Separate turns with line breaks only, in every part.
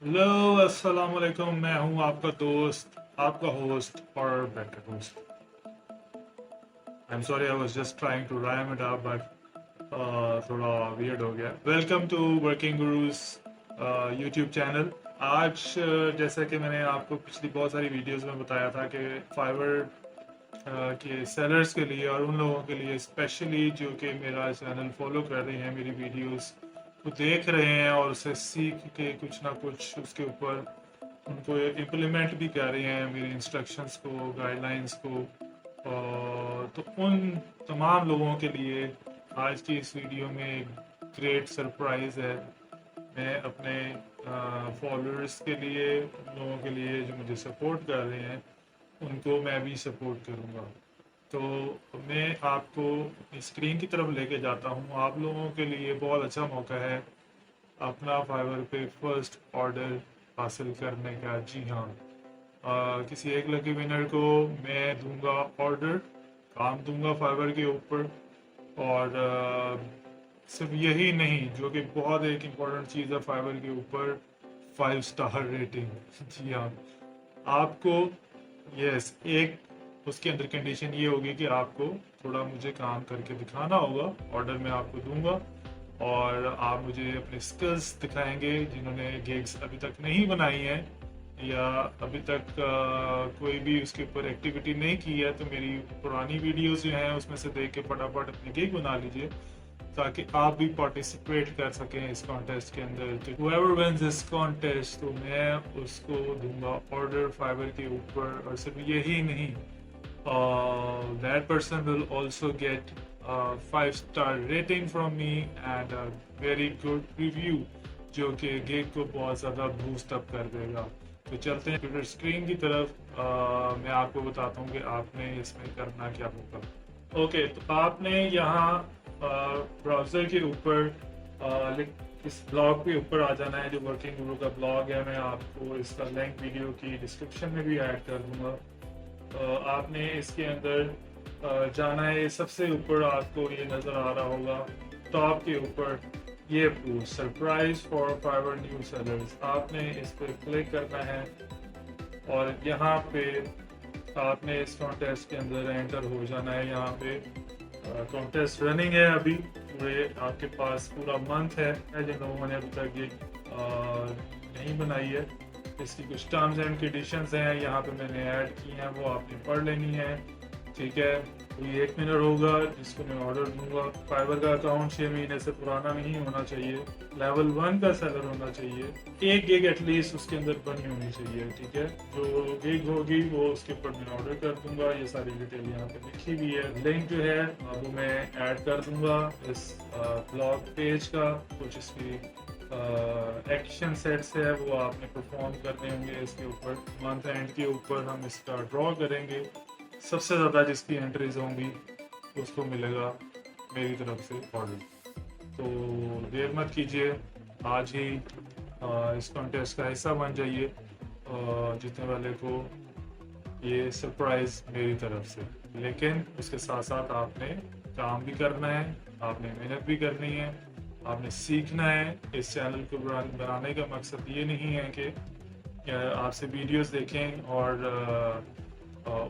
Hello, अस्सलाम वालेकुम। मैं हूं आपका दोस्त, आपका होस्ट और better host. I am sorry, I was just trying to rhyme it up but थोड़ा वियर्ड हो गया। Welcome to working gurus YouTube channel. आज जैसा कि मैंने आपको पिछली बहुत सारी वीडियोस में बताया था कि फाइवर के सेलर्स के लिए और उन लोगों के लिए स्पेशली जो कि मेरा चैनल फॉलो कर रहे हैं, मेरी वीडियोस को देख रहे हैं और उसे सीख के कुछ ना कुछ उसके ऊपर उनको इम्प्लीमेंट भी कर रहे हैं, मेरे इंस्ट्रक्शंस को, गाइडलाइंस को। तो उन तमाम लोगों के लिए आज की इस वीडियो में एक ग्रेट सरप्राइज़ है। मैं अपने फॉलोअर्स के लिए, उन लोगों के लिए जो मुझे सपोर्ट कर रहे हैं, उनको मैं भी सपोर्ट करूँगा। तो मैं आपको स्क्रीन की तरफ लेके जाता हूँ। आप लोगों के लिए बहुत अच्छा मौका है अपना फाइवर पे फर्स्ट ऑर्डर हासिल करने का। जी हाँ, किसी एक लकी विनर को मैं दूंगा ऑर्डर, काम दूंगा फाइवर के ऊपर। और सिर्फ यही नहीं, जो कि बहुत एक इम्पॉर्टेंट चीज़ है फाइवर के ऊपर, 5 स्टार रेटिंग। जी हाँ, आपको यस एक उसके अंदर कंडीशन ये होगी कि आपको थोड़ा मुझे काम करके दिखाना होगा। ऑर्डर मैं आपको दूंगा और आप मुझे अपने स्किल्स दिखाएंगे। जिन्होंने गिग्स अभी तक नहीं बनाई हैं या अभी तक कोई भी उसके ऊपर एक्टिविटी नहीं की है, तो मेरी पुरानी वीडियोस जो हैं उसमें से देख के फटाफट अपनी गिग बना लीजिए, ताकि आप भी पार्टिसिपेट कर सकें इस कॉन्टेस्ट के अंदर। तो whoever wins दिस कॉन्टेस्ट, तो मैं उसको दूंगा ऑर्डर फाइवर के ऊपर। और सिर्फ यही नहीं, that person will also get a 5 star rating from me and a very good review, जो कि गिग को बहुत ज़्यादा बूस्ट अप कर देगा। तो चलते हैं ट्विटर स्क्रीन की तरफ। मैं आपको बताता हूँ कि आपने इसमें करना क्या होगा। ओके, तो आपने यहाँ ब्राउज़र के ऊपर इस ब्लॉग के ऊपर आ जाना है, जो वर्किंग गुरु का ब्लॉग है। मैं आपको इसका लिंक वीडियो की डिस्क्रिप्शन में भी ऐड कर दूंगा। आपने इसके अंदर जाना है। सबसे ऊपर आपको ये नज़र आ रहा होगा टॉप के ऊपर, ये post surprise for Fiverr new sellers. आपने इस पर क्लिक करना है और यहाँ पे आपने इस कॉन्टेस्ट के अंदर एंटर हो जाना है। यहाँ पे कॉन्टेस्ट रनिंग है अभी, पूरे आपके पास पूरा मंथ है। जिन लोगों ने अभी तक ये नहीं बनाई है, इसकी कुछ टर्म्स एंड कंडीशंस हैं यहाँ पे मैंने ऐड की हैं, वो आपने पढ़ लेनी है। ठीक है, कोई एक मिनट होगा जिसको मैं ऑर्डर दूंगा। फाइवर का अकाउंट 6 महीने से पुराना नहीं होना चाहिए, लेवल 1 का सेलर होना चाहिए, एक गिग एटलीस्ट उसके अंदर बनी होनी चाहिए। ठीक है, जो गिग होगी वो उसके ऊपर मैं ऑर्डर कर दूंगा। ये सारी डिटेल यहाँ पे लिखी हुई है। लिंक जो है वो मैं ऐड कर दूंगा इस ब्लॉग पेज का। कुछ इसकी एक्शन सेट्स है वो आपने परफॉर्म करने होंगे इसके ऊपर। मंथ एंड के ऊपर हम इसका ड्रॉ करेंगे। सबसे ज़्यादा जिसकी एंट्रीज होंगी उसको मिलेगा मेरी तरफ से ऑर्डर। तो देर मत कीजिए, आज ही इस कॉन्टेस्ट का हिस्सा बन जाइए। जीतने वाले को ये सरप्राइज मेरी तरफ से। लेकिन उसके साथ साथ आपने काम भी करना है, आपने मेहनत भी करनी है, आपने सीखना है। इस चैनल को बनाने का मकसद ये नहीं है कि आपसे वीडियोस देखें और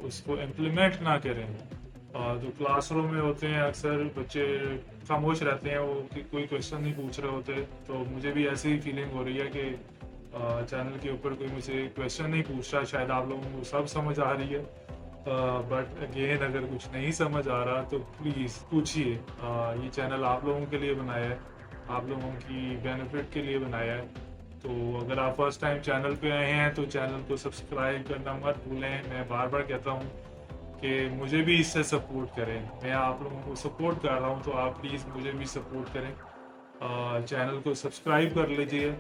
उसको इम्प्लीमेंट ना करें। जो क्लासरूम में होते हैं अक्सर बच्चे खामोश रहते हैं, वो कोई क्वेश्चन नहीं पूछ रहे होते। तो मुझे भी ऐसी ही फीलिंग हो रही है कि चैनल के ऊपर कोई मुझे क्वेश्चन नहीं पूछ रहा। शायद आप लोगों को सब समझ आ रही है, बट अगेन अगर कुछ नहीं समझ आ रहा तो प्लीज़ पूछिए। ये चैनल आप लोगों के लिए बनाया है, आप लोगों की बेनिफिट के लिए बनाया है। तो अगर आप फर्स्ट टाइम चैनल पे आए हैं तो चैनल को सब्सक्राइब करना मत भूलें। मैं बार बार कहता हूँ कि मुझे भी इससे सपोर्ट करें। मैं आप लोगों को सपोर्ट कर रहा हूँ, तो आप प्लीज़ मुझे भी सपोर्ट करें। चैनल को सब्सक्राइब कर लीजिए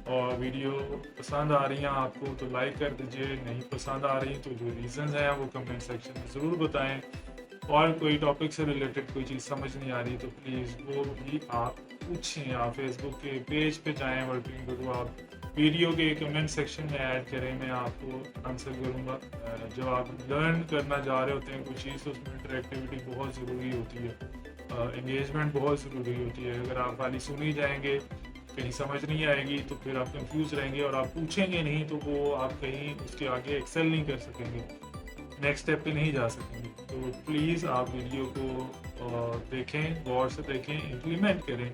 और वीडियो पसंद आ रही हैं आपको तो लाइक कर दीजिए। नहीं पसंद आ रही तो जो रीज़न्स हैं वो कमेंट सेक्शन में ज़रूर बताएं। और कोई टॉपिक से रिलेटेड कोई चीज़ समझ नहीं आ रही तो प्लीज़ वो भी आप पूछें। आप फेसबुक के पेज पे जाएं वर्किंग गुरु, आप वीडियो के कमेंट सेक्शन में ऐड करें, मैं आपको आंसर करूँगा। जब आप लर्न करना जा रहे होते हैं कोई चीज़ तो उसमें इंटरेक्टिविटी बहुत ज़रूरी होती है, इंगेजमेंट बहुत ज़रूरी होती है। अगर आप खाली सुन ही जाएंगे कहीं समझ नहीं आएगी तो फिर आप कंफ्यूज रहेंगे और आप पूछेंगे नहीं तो वो आप कहीं उसके आगे एक्सेल नहीं कर सकेंगे, नेक्स्ट स्टेप पे नहीं जा सकेंगे। तो प्लीज़ आप वीडियो को देखें, गौर से देखें, इम्प्लीमेंट करें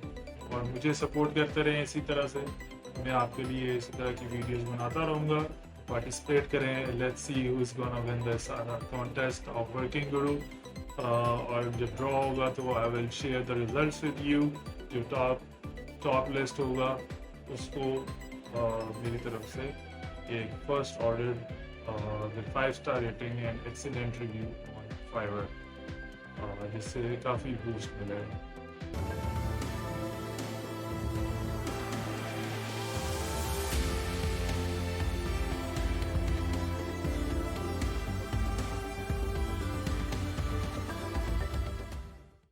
और मुझे सपोर्ट करते रहें इसी तरह से। मैं आपके लिए इसी तरह की वीडियोस बनाता रहूँगा। पार्टिसिपेट करें, let's see who is gonna win this contest of working गुरु। और जब ड्रॉ होगा तो I will share the results with you. जो टॉप लिस्ट होगा उसको मेरी तरफ से एक first order with 5-star rating and excellent review on Fiverr, जिससे काफ़ी बूस्ट मिलेगा।